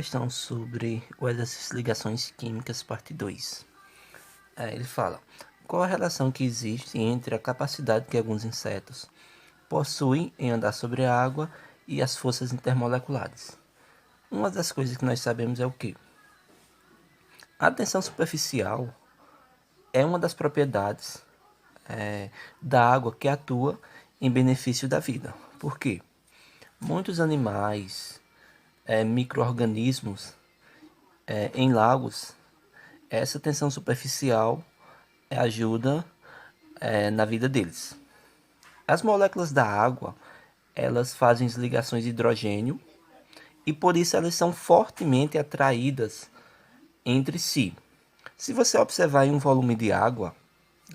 questão sobre o exercício de ligações químicas, parte 2. Ele fala: qual a relação que existe entre a capacidade que alguns insetos possuem em andar sobre a água e as forças intermoleculares? Uma das coisas que nós sabemos é o quê? A tensão superficial é uma das propriedades da água que atua em benefício da vida. Por quê? Muitos animais, micro-organismos em lagos, essa tensão superficial ajuda na vida deles. As moléculas da água, elas fazem ligações de hidrogênio e por isso elas são fortemente atraídas entre si. Se você observar em um volume de água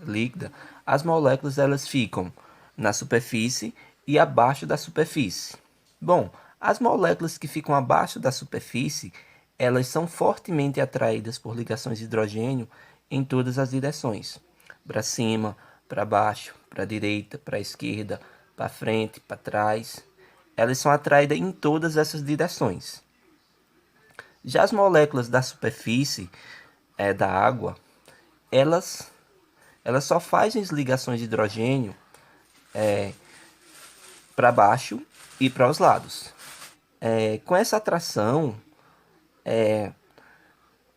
líquida, as moléculas elas ficam na superfície e abaixo da superfície. Bom, as moléculas que ficam abaixo da superfície, elas são fortemente atraídas por ligações de hidrogênio em todas as direções. Para cima, para baixo, para a direita, para a esquerda, para frente, para trás. Elas são atraídas em todas essas direções. Já as moléculas da superfície da água, elas só fazem as ligações de hidrogênio para baixo e para os lados. Com essa atração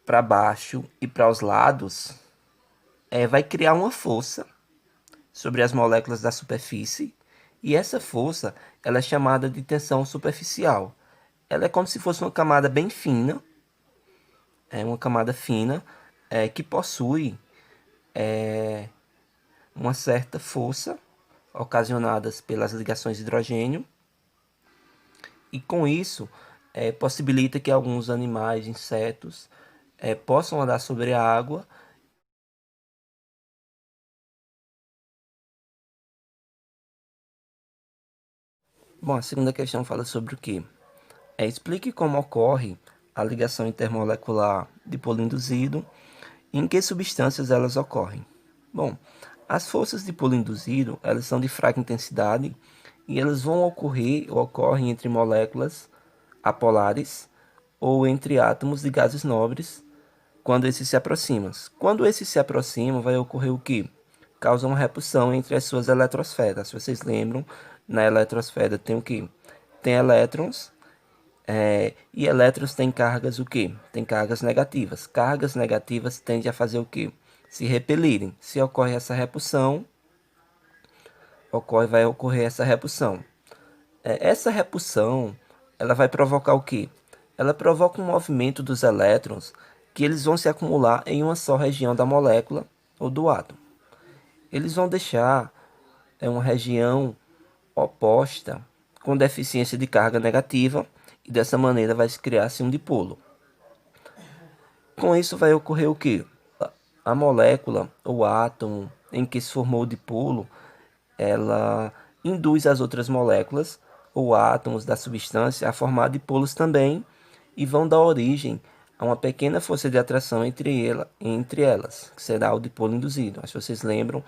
para baixo e para os lados, vai criar uma força sobre as moléculas da superfície, e essa força ela é chamada de tensão superficial. Ela é como se fosse uma camada bem fina, uma camada fina que possui uma certa força ocasionadas pelas ligações de hidrogênio, e com isso possibilita que alguns animais, insetos, possam andar sobre a água. Bom, a segunda questão fala sobre o quê? Explique como ocorre a ligação intermolecular de polo induzido e em que substâncias elas ocorrem. Bom, as forças de polo induzido elas são de fraca intensidade e elas vão ocorrer ou ocorrem entre moléculas apolares ou entre átomos de gases nobres quando esses se aproximam. Quando esses se aproximam, vai ocorrer o quê? Causa uma repulsão entre as suas eletrosferas. Se vocês lembram, na eletrosfera tem o quê? Tem elétrons, e elétrons têm cargas o quê? Tem cargas negativas. Cargas negativas tendem a fazer o quê? Se repelirem. Se ocorre essa repulsão, vai ocorrer essa repulsão. Essa repulsão, ela vai provocar o quê? Ela provoca um movimento dos elétrons que eles vão se acumular em uma só região da molécula ou do átomo. Eles vão deixar uma região oposta com deficiência de carga negativa e dessa maneira vai se criar-se um dipolo. Com isso vai ocorrer o quê? A molécula ou átomo em que se formou o dipolo, ela induz as outras moléculas ou átomos da substância a formar dipolos também e vão dar origem a uma pequena força de atração entre elas, que será o dipolo induzido. Se vocês lembram,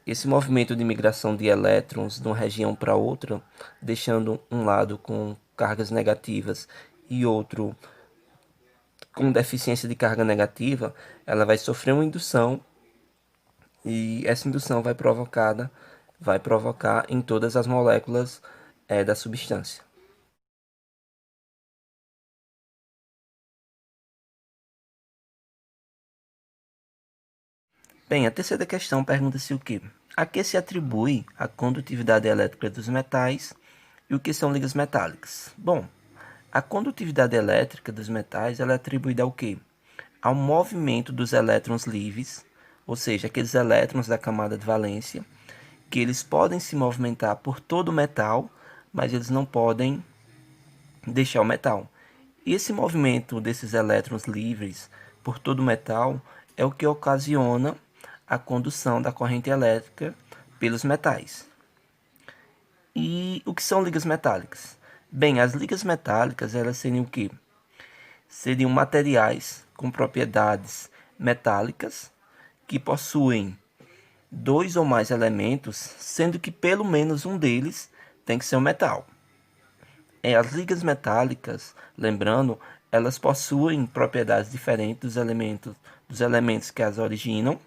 esse movimento de migração de elétrons de uma região para outra, deixando um lado com cargas negativas e outro com deficiência de carga negativa, ela vai sofrer uma indução e essa indução vai provocar em todas as moléculas da substância. Bem, a terceira questão pergunta-se o quê? A que se atribui a condutividade elétrica dos metais e o que são ligas metálicas? Bom, a condutividade elétrica dos metais ela é atribuída ao quê? Ao movimento dos elétrons livres, ou seja, aqueles elétrons da camada de valência, que eles podem se movimentar por todo o metal, mas eles não podem deixar o metal. E esse movimento desses elétrons livres por todo o metal é o que ocasiona a condução da corrente elétrica pelos metais. E o que são ligas metálicas? Bem, as ligas metálicas elas seriam o quê? Seriam materiais com propriedades metálicas que possuem dois ou mais elementos, sendo que pelo menos um deles tem que ser um metal. As ligas metálicas, lembrando, elas possuem propriedades diferentes dos elementos que as originam.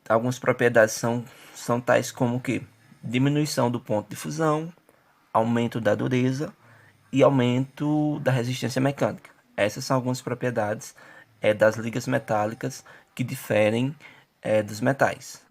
Algumas propriedades são tais como que diminuição do ponto de fusão, aumento da dureza e aumento da resistência mecânica. Essas são algumas propriedades das ligas metálicas que diferem dos metais.